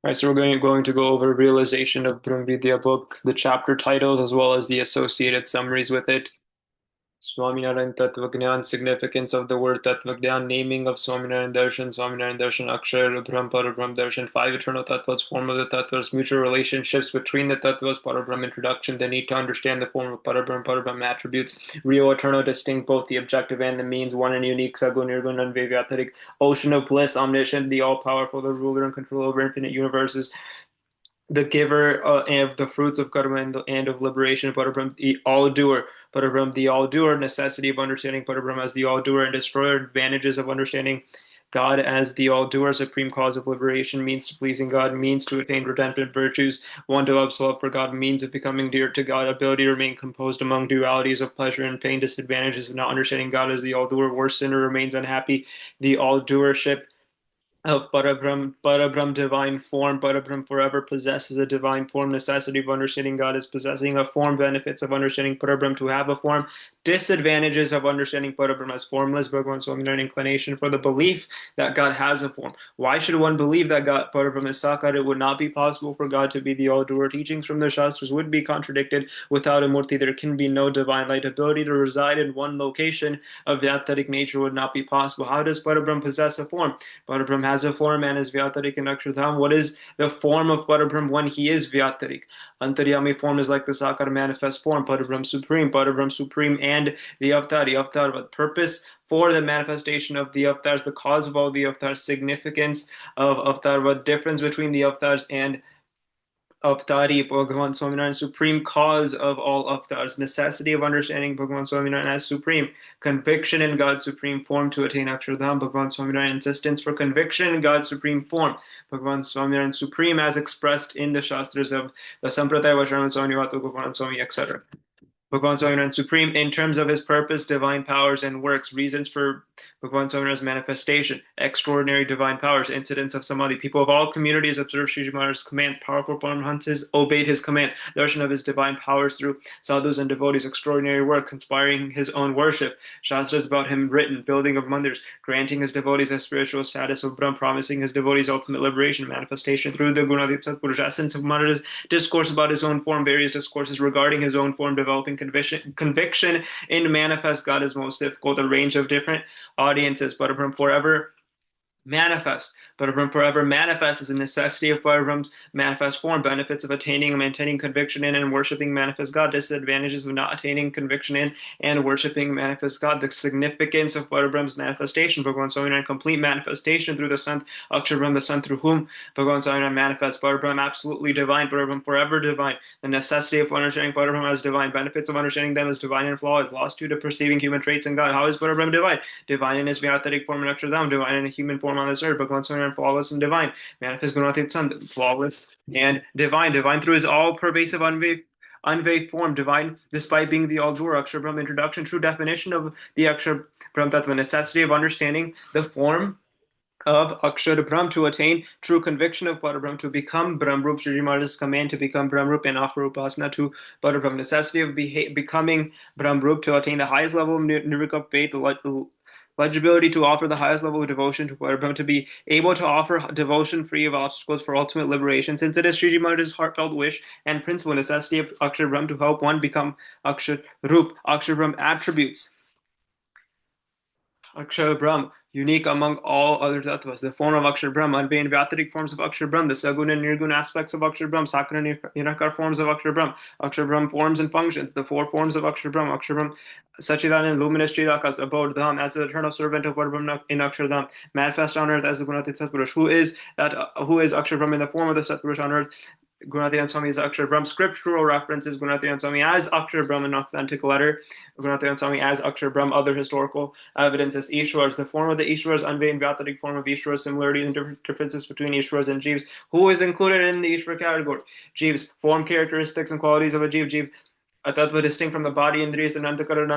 All right, so we're going to go over realization of Brahmvidya books, the chapter titles, as well as the associated summaries with it. Swaminarayan Tattvagyan, significance of the word Tattvagyan, naming of Swaminarayan Darshan, Akshar, Brahm, Parabrahm Darshan, five eternal tattvas, form of the tattvas, mutual relationships between the tattvas, Parabrahm introduction, the need to understand the form of Parabrahm, Parabrahm attributes, real, eternal, distinct, both the objective and the means, one and unique, Sagun, Nirgun, Unvevyattarik, ocean of bliss, omniscient, the all-powerful, the ruler and control over infinite universes, the giver of the fruits of karma and of liberation, Parabrahm, the all-doer, Parabrahm, the all-doer, necessity of understanding Parabrahm as the all-doer and destroyer, advantages of understanding God as the all-doer, supreme cause of liberation, means to pleasing God, means to attain redemptive virtues, one develops love for God, means of becoming dear to God, ability to remain composed among dualities of pleasure and pain, disadvantages of not understanding God as the all-doer, worse sinner remains unhappy, the all-doership of Parabrahm, Parabrahm divine form. Parabrahm forever possesses a divine form. Necessity of understanding God is possessing a form. Benefits of understanding Parabrahm to have a form. Disadvantages of understanding Parabrahm as formless. Bhagavan Swami, an inclination for the belief that God has a form. Why should one believe that God Parabrahm is Sakar? It would not be possible for God to be the all-doer. Teachings from the Shastras would be contradicted. Without a Murti, there can be no divine light. Ability to reside in one location of Vyatarik nature would not be possible. How does Parabrahm possess a form? Parabrahm has a form and is Vyatarik and Akshardham. What is the form of Parabrahm when he is Vyatarik? Antaryami form is like the Sakar manifest form, Parabrahm Supreme, and the Avtari. Avtar, what purpose? For the manifestation of the avatars, the cause of all the avatars, significance of avatar, what difference between the avatars and Avtari, Bhagavan Swaminarayan, supreme cause of all avatars, necessity of understanding Bhagavan Swaminarayan as supreme, conviction in God's supreme form to attain Akshardham, Bhagavan Swaminarayan, insistence for conviction in God's supreme form, Bhagavan Swaminarayan, supreme as expressed in the Shastras of the Sampradaya, Vajrayana Swami, Vatu Gopalan Swami, etc. Bhagavan Swaminarayan Supreme in terms of his purpose, divine powers, and works, reasons for Bhagavan Swaminarayan's manifestation, extraordinary divine powers, incidents of samadhi. People of all communities observed Sri Maharaj's commands, powerful Paramahantas obeyed his commands, darshan of his divine powers through sadhus and devotees, extraordinary work, conspiring his own worship, shastras about him written, building of mandirs, granting his devotees a spiritual status of Brahm, promising his devotees ultimate liberation, manifestation through the Gunadit Satpurusha, essence of Maharaj's discourse about his own form, various discourses regarding his own form, developing conviction in manifest God is most difficult, a range of different audiences, but from forever manifest. But from forever manifest is a necessity of Brahm's manifest form, benefits of attaining and maintaining conviction in and worshiping manifest God, disadvantages of not attaining conviction in and worshiping manifest God, the significance of Brahm's manifestation, Bhagavan Swami, complete manifestation through the Son, Akshar Brahm, the Son through whom Bhagavan Swami manifests, Brahm absolutely divine, Brahm forever divine, the necessity of understanding Brahm as divine, benefits of understanding them as divine and flawless, lost due to perceiving human traits in God. How is Brahm divine? Divine in his Vyatarik form and Akshardham, divine in a human form on this earth, Bhagavan Swaminarayan, flawless and divine, manifest Gunatit Son, flawless and divine, divine through his all-pervasive unveiled form, divine despite being the all-doer, Akshar Brahm, introduction, true definition of the Akshar Brahm Tattva, necessity of understanding the form of Akshar Brahm to attain true conviction of Parabrahm, to become Brahmrup, Shri Maharaj's command to become Brahmrup and offer Upasana to Parabrahm, necessity of becoming Brahmrup to attain the highest level of Nirvikap faith, the legibility to offer the highest level of devotion to Parabrahm, to be able to offer devotion free of obstacles for ultimate liberation, since it is Sri Maharaj's heartfelt wish and principal necessity of Akshar Brahm to help one become Akshar Rup, Akshar Brahm attributes. Akshar Brahm, unique among all other tattvas. The form of Akshar Brahm, unveigned Vyataric forms of Akshar Brahm, the Saguna and Nirguna aspects of Akshar Brahm, Sakara and Nirakar forms of Akshar Brahm forms and functions, the four forms of Akshar Brahm, Sachidanand, luminous Chidakas, abode Dham, as the eternal servant of Parabrahm in Akshar Dham, manifest on earth as the Gunatit Satpurush. Who is Akshar Brahm in the form of the Satpurush on earth? Gunatiyan Swami is Akshar Brahm. Scriptural references Gunatiyan Swami as Akshar Brahm, an authentic letter. Gunatiyan Swami as Akshar Brahm. Other historical evidence is Ishwars. The form of the Ishwars, unveigned Vyatarik form of Ishwars, similarities and differences between Ishwars and Jeevs. Who is included in the Ishwar category? Jeevs. Form, characteristics, and qualities of a Jeev. Jeev a tattva distinct from the body, indriyas, and antakara,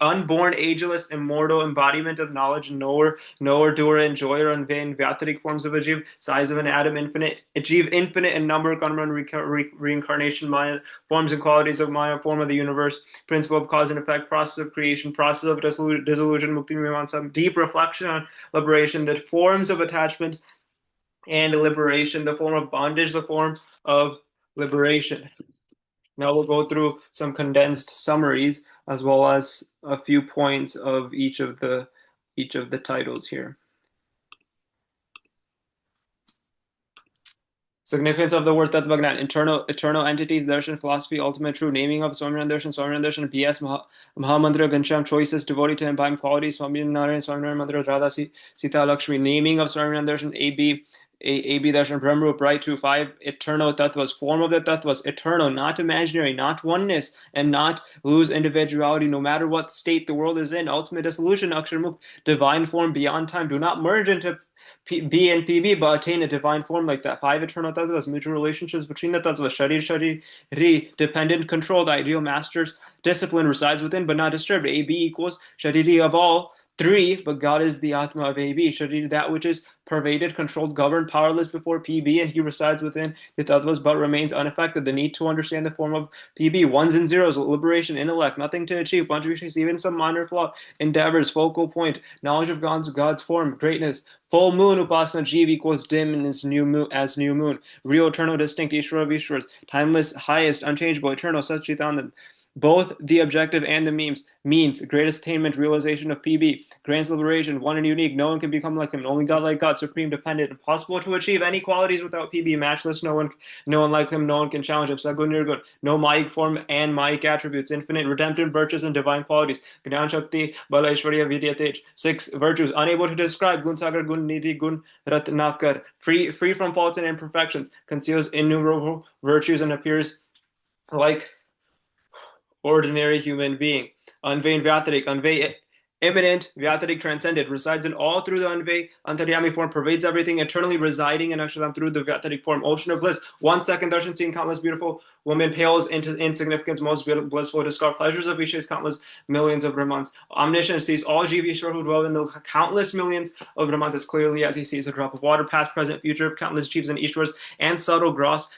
unborn, ageless, immortal embodiment of knowledge, knower, doer, enjoyer, unvain, vyataric forms of a jiv, size of an atom, infinite, a jiv, infinite in number, karma, and reincarnation, maya, forms and qualities of maya, form of the universe, principle of cause and effect, process of creation, process of dissolution, mukti, mimamsa, deep reflection on liberation, the forms of attachment, and liberation, the form of bondage, the form of liberation. Now we'll go through some condensed summaries as well as a few points of each of the titles here. Significance of the word Tattvagnan, eternal entities, darshan, philosophy, ultimate true, naming of Swamiran Darshan, PS, Mahamantra, Gansham, choices, devotee to imbibing qualities, Swaminarayan Mantra, Radha, Sita, Lakshmi, naming of Swamiran Darshan, AB Darshan, Brahma, bright, true, 5, eternal tattvas, form of the tattvas, eternal, not imaginary, not oneness, and not lose individuality no matter what state the world is in, ultimate dissolution, Aksharmukh, divine form beyond time, do not merge into B and PB, but attain a divine form like that. 5 eternal tattvas, mutual relationships between the tattvas, Shariri, dependent, control, the ideal master's discipline resides within, but not disturbed. AB equals Shariri of all 3, but God is the Atma of AB. Shariri, that which is pervaded, controlled, governed, powerless before PB, and he resides within the tattvas, but remains unaffected. The need to understand the form of PB, ones and zeros, liberation, intellect, nothing to achieve, contributions, even some minor flaw, endeavors, focal point, knowledge of God's form, greatness, full moon upasana jeev equals dim and is new moon as new moon. Real, eternal, distinct, Ishvara of Ishvaras, timeless, highest, unchangeable, eternal, Satchitanand. Both the objective and the means greatest attainment, realization of PB, grants liberation, one and unique. No one can become like him. Only God like God, supreme, dependent, impossible to achieve any qualities without PB, matchless. No one like him. No one can challenge him. Sagun Nirgun. No Maik form and Maik attributes, infinite, redemptive virtues and divine qualities. Gnan Shakti, Bala Ishwarya, Vidya Tej. 6 virtues, unable to describe. Gun Sagar, Gun Nidhi, Gun Ratnakar. Free from faults and imperfections. Conceals innumerable virtues and appears like ordinary human being. Anvay Vyatarik, Anvay immanent, Vyatarik transcended, resides in all through the Anvay, Antaryami form, pervades everything, eternally residing in Aksharam through the Vyatarik form, ocean of bliss. 1 second darshan, seeing countless beautiful women, pales into insignificance, most blissful, discard pleasures of Vishayas, countless millions of Brahmans. Omniscient, sees all Jivishwar who dwell in the countless millions of Brahmans as clearly as he sees a drop of water, past, present, future, countless Jivas and Ishwars, and subtle, gross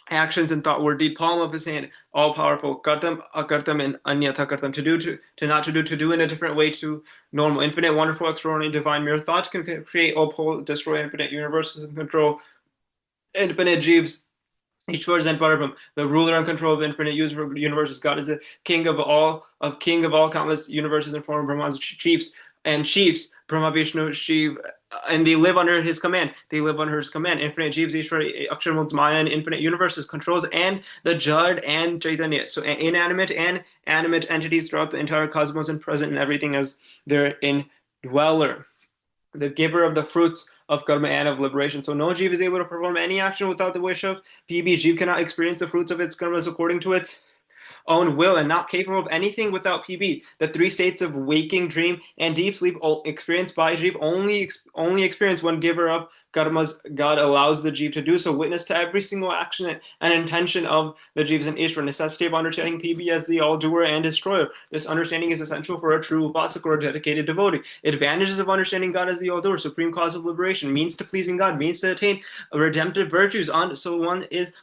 actions and thought, word, deed, palm of his hand, all powerful, kartam, akartam, and anyatha kartam, to not to do in a different way to normal, infinite, wonderful, extraordinary, divine, mere thoughts can create, uphold, destroy infinite universes and control infinite jeeves. Ishvars and Parabram, the ruler and control of infinite universes. God is the king of all countless universes and form Brahmans, chiefs, Brahma, Vishnu, Shiv, and they live under his command. Infinite Jeevs, Ishvara, Aksharamukta, Maya, and infinite universes, controls, and the Jad and Chaitanya. So inanimate and animate entities throughout the entire cosmos and present in everything as their indweller. The giver of the fruits of karma and of liberation. So no Jeev is able to perform any action without the wish of PB. Jeev cannot experience the fruits of its karmas according to its own will and not capable of anything without PB. The 3 states of waking, dream, and deep sleep experienced by Jeev only experience when giver of karmas God allows the Jeev to do so. Witness to every single action and intention of the Jeevs and Ishvara. Necessity of understanding PB as the all-doer and destroyer. This understanding is essential for a true upasak or a dedicated devotee. Advantages of understanding God as the all-doer, supreme cause of liberation, means to pleasing God, means to attain redemptive virtues. So one is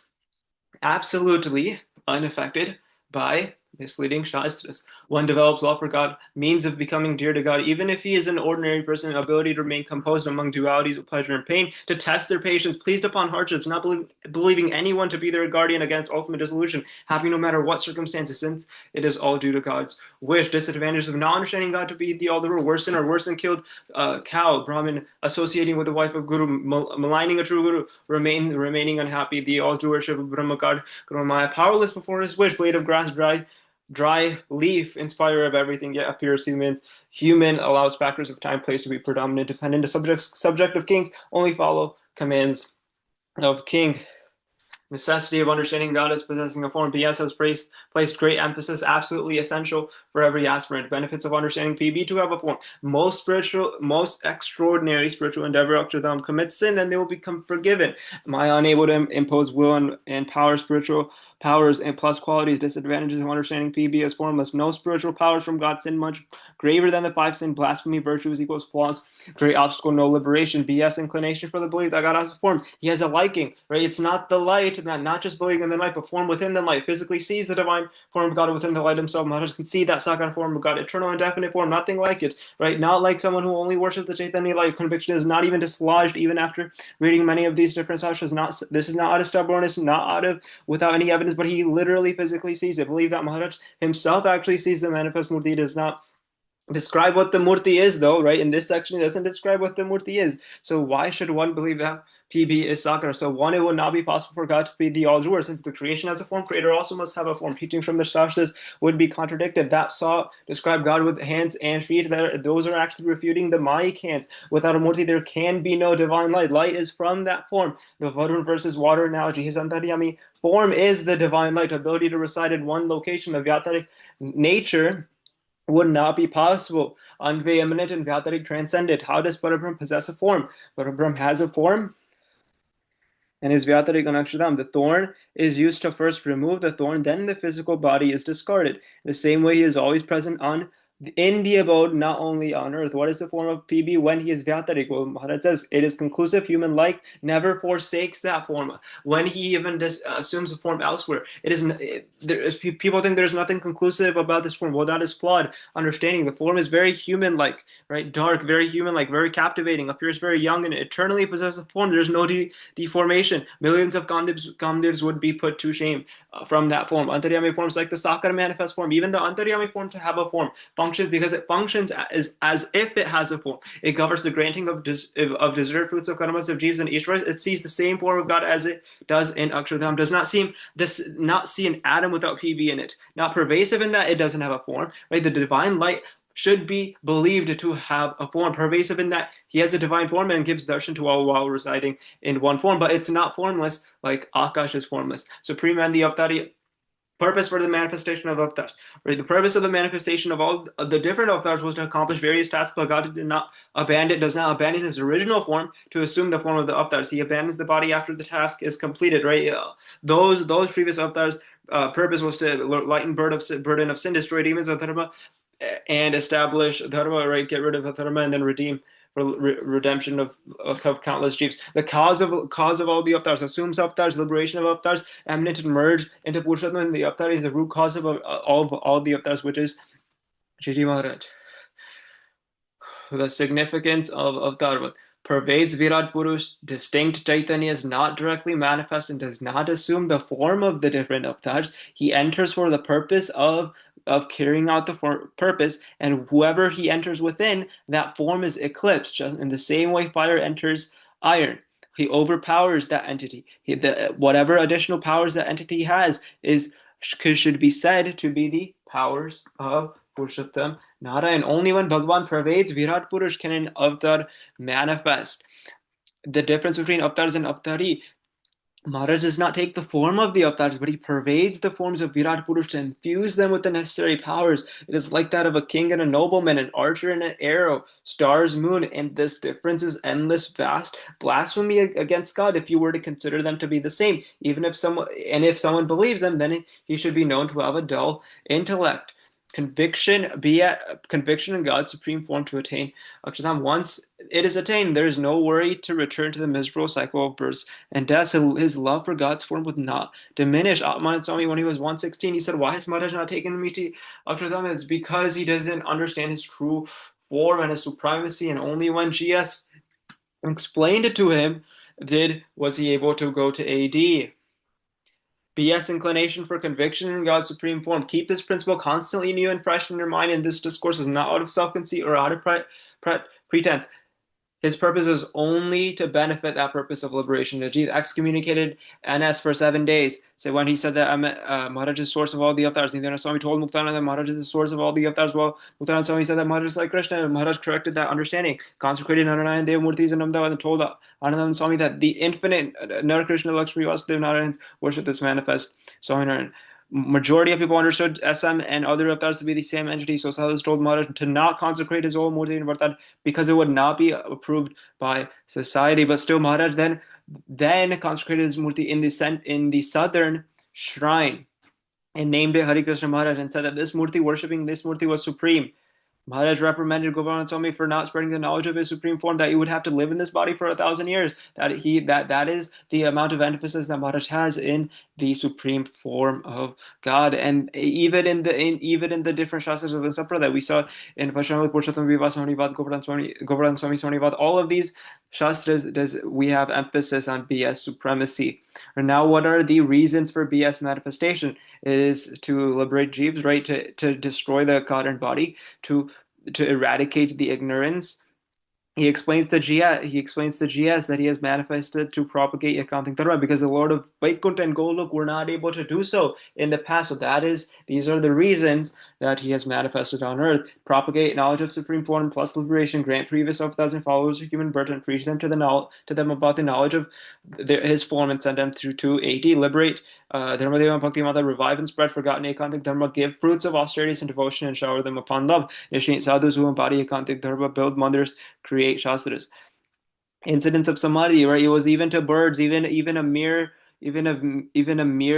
absolutely unaffected by misleading shastras. One develops love for God, means of becoming dear to God, even if he is an ordinary person, ability to remain composed among dualities of pleasure and pain, to test their patience, pleased upon hardships, not believing anyone to be their guardian against ultimate dissolution, happy no matter what circumstances, since it is all due to God's wish. Disadvantages of not understanding God to be the all-doer, worse than killed cow, Brahmin, associating with the wife of Guru, maligning a true Guru, remaining unhappy, the all-doership of Brahma God, Guru Maya, powerless before his wish, blade of grass, dry leaf, inspirer of everything, yet appears human, allows factors of time, place to be predominant, dependent, a subject of kings, only follow commands of king. Necessity of understanding God as possessing a form. PS has placed great emphasis, absolutely essential for every aspirant. Benefits of understanding PB to have a form. Most extraordinary spiritual endeavor, Akshardham, commits sin, then they will become forgiven. Maya unable to impose will and power, spiritual powers and plus qualities. Disadvantages of understanding PB as formless. No spiritual powers from God, sin much graver than the 5 sin, blasphemy, virtues equals flaws, great obstacle, no liberation. BS inclination for the belief that God has a form. He has a liking, right? It's not the light, light, and that not just believing in the light, but form within the light, physically sees the divine form of God within the light himself. Maharaj can see that Sakar form of God, eternal and definite form, nothing like it, right? Not like someone who only worships the Chaitanya light. Conviction is not even dislodged even after reading many of these different sastras. This is not out of stubbornness, not out of without any evidence, but he literally physically sees it. Believe that Maharaj himself actually sees the manifest murti. It does not describe what the murti is, though, right? In this section, it doesn't describe what the murti is. So why should one believe that PB is Sakar? So one, it would not be possible for God to be the all-doer, since the creation has a form. Creator also must have a form. Teachings from the Shastras would be contradicted. That saw describe God with hands and feet. Those are actually refuting the Mayic hands. Without a murti, there can be no divine light. Light is from that form. The Varun versus water analogy. His antaryami form is the divine light. Ability to reside in one location of Vyataric nature would not be possible. Anvay immanent and Vyataric transcendent. How does Parabrahm possess a form? Parabrahm has a form and is Vyataric Anakshadam. The thorn is used to first remove the thorn, then the physical body is discarded. In the same way, he is always present in the abode, not only on earth. What is the form of PB when he is Vyataric? Well, Maharaj says it is conclusive, human like, never forsakes that form. When he even assumes a form elsewhere, people think there's nothing conclusive about this form. Well, that is flawed understanding. The form is very human like, right? Dark, very human like, very captivating, appears very young and eternally possesses form. There's no deformation. Millions of Kamdevs would be put to shame from that form. Antaryami forms like the Sakara manifest form, even the Antaryami form to have a form functions because it functions as if it has a form. It governs the granting of deserved fruits of karmas of jivas and ishvaras. It sees the same form of God as it does in Akshardham. Does not see an atom without PV in it. Not pervasive in that it doesn't have a form. Right? The divine light should be believed to have a form, pervasive in that he has a divine form and gives darshan to all while residing in one form, but it's not formless like Akash is formless. Supreme and the Avtari purpose for the manifestation of avatars. Right? The purpose of the manifestation of all the different avatars was to accomplish various tasks, but God does not abandon his original form to assume the form of the avatars. He abandons the body after the task is completed. Right? Those previous avatars' purpose was to lighten burden of sin, destroy demons of dharma, and establish dharma. Right? Get rid of dharma and then redeem redemption of countless jeeps. The cause of all the avatars assumes avatars, liberation of avatars, eminent and merge into Purushottam, and the avatar is the root cause of all the avatars, which is Shri Maharaj. The significance of Dharma pervades Virat Purush. Distinct Chaitanya is not directly manifest and does not assume the form of the different avatars. He enters for the purpose of carrying out the purpose, and whoever he enters within, that form is eclipsed. Just in the same way fire enters iron. He overpowers that entity. Whatever additional powers that entity has should be said to be the powers of Purushottam Narayan. Only when Bhagavan pervades Virat Purush can an avatar manifest. The difference between avatars and avatari, Maharaj does not take the form of the avatars, but he pervades the forms of Virat Purush to infuse them with the necessary powers. It is like that of a king and a nobleman, an archer and an arrow, stars, moon, and this difference is endless, vast blasphemy against God if you were to consider them to be the same. If someone believes them, then he should be known to have a dull intellect. Conviction in God's supreme form to attain Akshardham. Once it is attained, there is no worry to return to the miserable cycle of births and deaths. His love for God's form would not diminish. Atmanand Swami, when he was 116, he said, "Why has Maharaj not taken me to Akshardham?" It's because he doesn't understand his true form and his supremacy, and only when GS explained it to him was he able to go to AD. BS inclination for conviction in God's supreme form. Keep this principle constantly new and fresh in your mind, and this discourse is not out of self-conceit or out of pretense. His purpose is only to benefit that purpose of liberation. Ajit excommunicated NS for 7 days. So when he said that Maharaj is the source of all the avatars, Nityananda Swami told Muktananda that Maharaj is the source of all the avatars. Well, Muktananda Swami said that Maharaj is like Krishna, and Maharaj corrected that understanding. Consecrated Narayan Dev Murtis in Ahmedabad and told Ananda Swami that the infinite Nar Krishna Lakshmi Vasudev Narayans worship this manifest Swami Narayan. Majority of people understood SM and other avatars to be the same entity, so Sadhus told Maharaj to not consecrate his whole murti in Vartad because it would not be approved by society. But still, Maharaj then consecrated his murti in the southern shrine and named it Hari Krishna Maharaj and said that worshipping this murti was supreme. Maharaj reprimanded Govardhan Swami for not spreading the knowledge of his supreme form, that he would have to live in this body for 1,000 years. That is the amount of emphasis that Maharaj has in the supreme form of God, and even in the different shastras of the Sampradaya, we saw in Vaishnava Purushottam Viva Swamivad, Govardhan Swami Swamivad, all of these shastras we have emphasis on BS supremacy. And now, what are the reasons for BS manifestation? It is to liberate jeeves, right? To destroy the God body, to eradicate the ignorance. He explains to GS that he has manifested to propagate Ekantik Dharma because the Lord of Vaikuntha and Golok were not able to do so in the past. So these are the reasons that he has manifested on earth. Propagate knowledge of supreme form plus liberation, grant previous of 1,000 followers of human birth, and preach them to them about the knowledge of his form, and send them through to 80. Liberate Dharmadeva and Bhakti Mata, revive and spread forgotten Ekantik Dharma, give fruits of austerities and devotion, and shower them upon love. Initiate sadhus who embody Ekantik Dharma, build mandirs, create shastras. Incidents of samadhi, right? It was even to birds, even a mere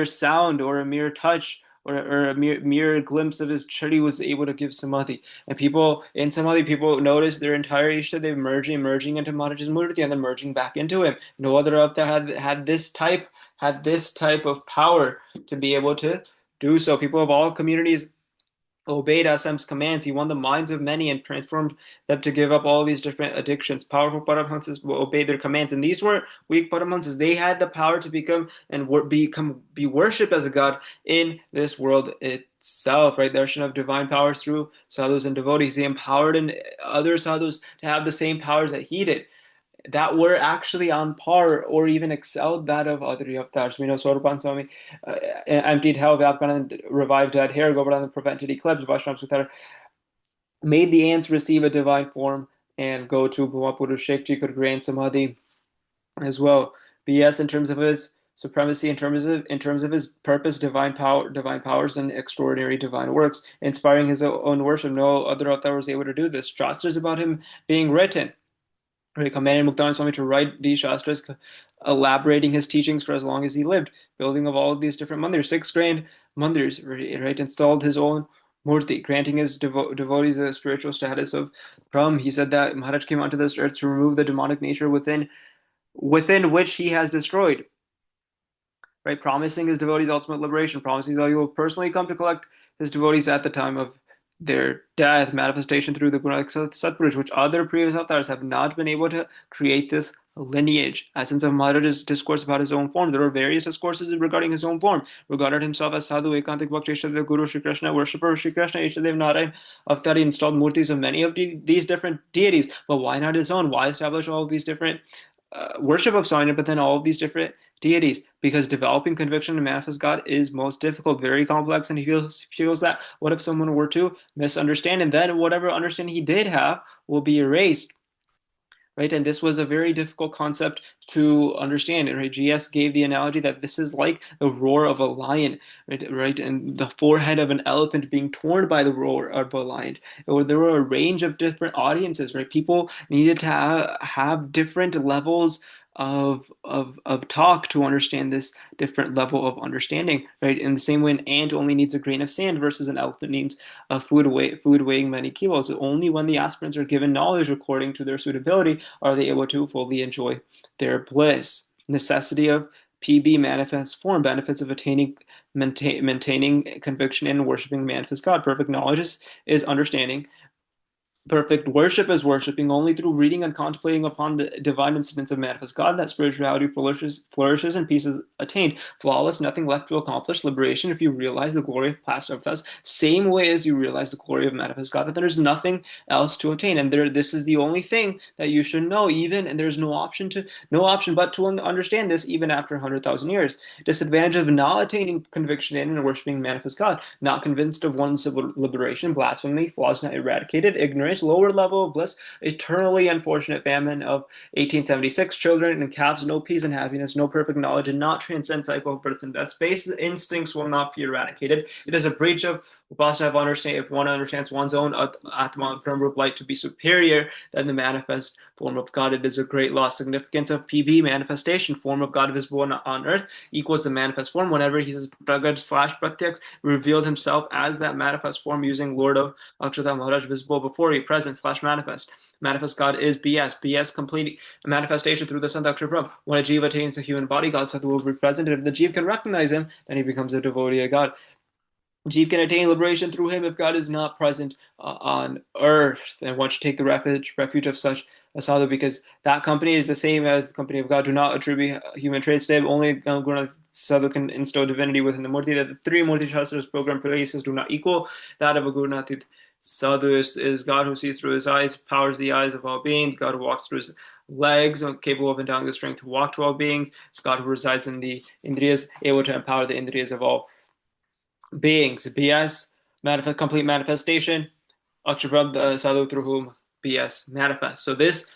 sound or a mere touch or a mere glimpse of his chari was able to give samadhi. And people in samadhi, people notice their entire ishta, they're merging into Maharaj's murti and then merging back into him. No other avatar had this type of power to be able to do so. People of all communities obeyed Assam's commands. He won the minds of many and transformed them to give up all these different addictions. Powerful Paramhansas obeyed their commands, and these were weak Paramhansas. They had the power to be worshipped as a god in this world itself. Right, darshan of divine powers through sadhus and devotees. They empowered and other sadhus to have the same powers that he did, that were actually on par or even excelled that of other avatars. We know Swarupan Swami emptied hell, Vyapkanand revived dead hair, Govardhan prevented eclipse, Vaishnav Suthar made the ants receive a divine form and go to Bhumapuru Shekji could grant Samadhi as well. But yes, in terms of his supremacy, in terms of his purpose, divine powers, and extraordinary divine works, inspiring his own worship, no other avatar was able to do this. Shastras about him being written. He commanded Muktanand Swami to write these shastras, elaborating his teachings for as long as he lived, building of all of these different mandirs, 6 grand mandirs, right? Installed his own murti, granting his devotees the spiritual status of Brahm. He said that Maharaj came onto this earth to remove the demonic nature within which he has destroyed, right? Promising his devotees ultimate liberation, promising that he will personally come to collect his devotees at the time of their death, manifestation through the Guruk Satpurush, which other previous avatars have not been able to create this lineage. Essence of Maharaj's discourse about his own form. There are various discourses regarding his own form. Regarded himself as Sadhu, Ekantik Bhakti, Ishtadev, Guru, Shri Krishna, worshipper of Shri Krishna, Ishtadev, Narayan, Avtari, installed murtis of many of these different deities. But why not his own? Why establish all of these different worship of Sanya, but then all of these different deities? Because developing conviction to manifest God is most difficult, very complex, and he feels that what if someone were to misunderstand, and then whatever understanding he did have will be erased, right? And this was a very difficult concept to understand. And right, GS gave the analogy that this is like the roar of a lion, right? Right, and the forehead of an elephant being torn by the roar of a lion. Or there were a range of different audiences, right? People needed to have different levels of talk to understand this different level of understanding, right? In the same way, an ant only needs a grain of sand versus an elephant needs a food weighing many kilos. Only when the aspirants are given knowledge according to their suitability are they able to fully enjoy their bliss. Necessity of PB manifest form, benefits of maintaining conviction and worshiping manifest God. Perfect knowledge is understanding. Perfect worship is worshiping only through reading and contemplating upon the divine incidents of manifest God. That spirituality flourishes and peace is attained. Flawless, nothing left to accomplish liberation if you realize the glory of past avatars. Same way as you realize the glory of manifest God, that there's nothing else to attain, and this is the only thing that you should know. Even and there's no option but to understand this even after 100,000 years. Disadvantage of not attaining conviction in and worshiping manifest God: not convinced of one's liberation, blasphemy, flaws not eradicated, ignorance, lower level of bliss, eternally unfortunate famine of 1876, children and calves, no peace and happiness, no perfect knowledge, and not transcend cycle of births and deaths. Base instincts will not be eradicated. It is a breach of If one understands one's own Atma from Rup light to be superior than the manifest form of God, it is a great loss. Significance of PB manifestation, form of God visible on earth, equals the manifest form. Whenever he says Pragad slash Pratyaks revealed himself as that manifest form using Lord of Akshata Maharaj visible before he, present slash manifest. Manifest God is BS. BS complete manifestation through the Sant Akshar Brahm. When a Jiva attains the human body, God Sattva will be present. And if the Jiva can recognize him, then he becomes a devotee of God. Jeep can attain liberation through him if God is not present on earth. And one should take the refuge of such a sadhu, because that company is the same as the company of God. Do not attribute human traits to him. Only Guru Sadhu can instill divinity within the Murti. That the three Murti Shastras program places do not equal that of a Guru Nathid. Sadhu is God who sees through his eyes, powers the eyes of all beings. God who walks through his legs, capable of endowing the strength to walk to all beings. It's God who resides in the Indriyas, able to empower the Indriyas of all beings. BS, complete manifestation. Akshaprabh, the sadhu through whom BS manifests. So this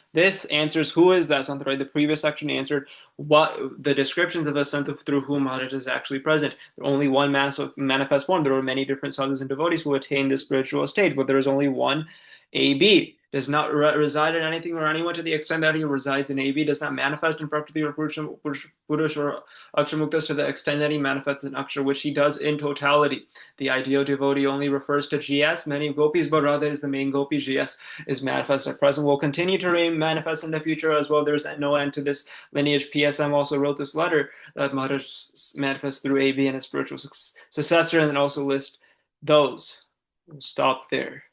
answers who is that Santa, right? The previous section answered what the descriptions of the Santa through whom Maharaj is actually present. There only one manifest form. There are many different sadhus and devotees who attain this spiritual state, but there is only one AB. Does not reside in anything or anyone to the extent that he resides in AB, does not manifest in Prakriti or Purush or Akshamuktas to the extent that he manifests in Akshar, which he does in totality. The ideal devotee only refers to GS, many gopis, but rather is the main gopi. GS is manifest at present, will continue to remain manifest in the future as well. There's no end to this lineage. PSM also wrote this letter that Maharaj manifests through AB and his spiritual successor, and then also list those. We'll stop there.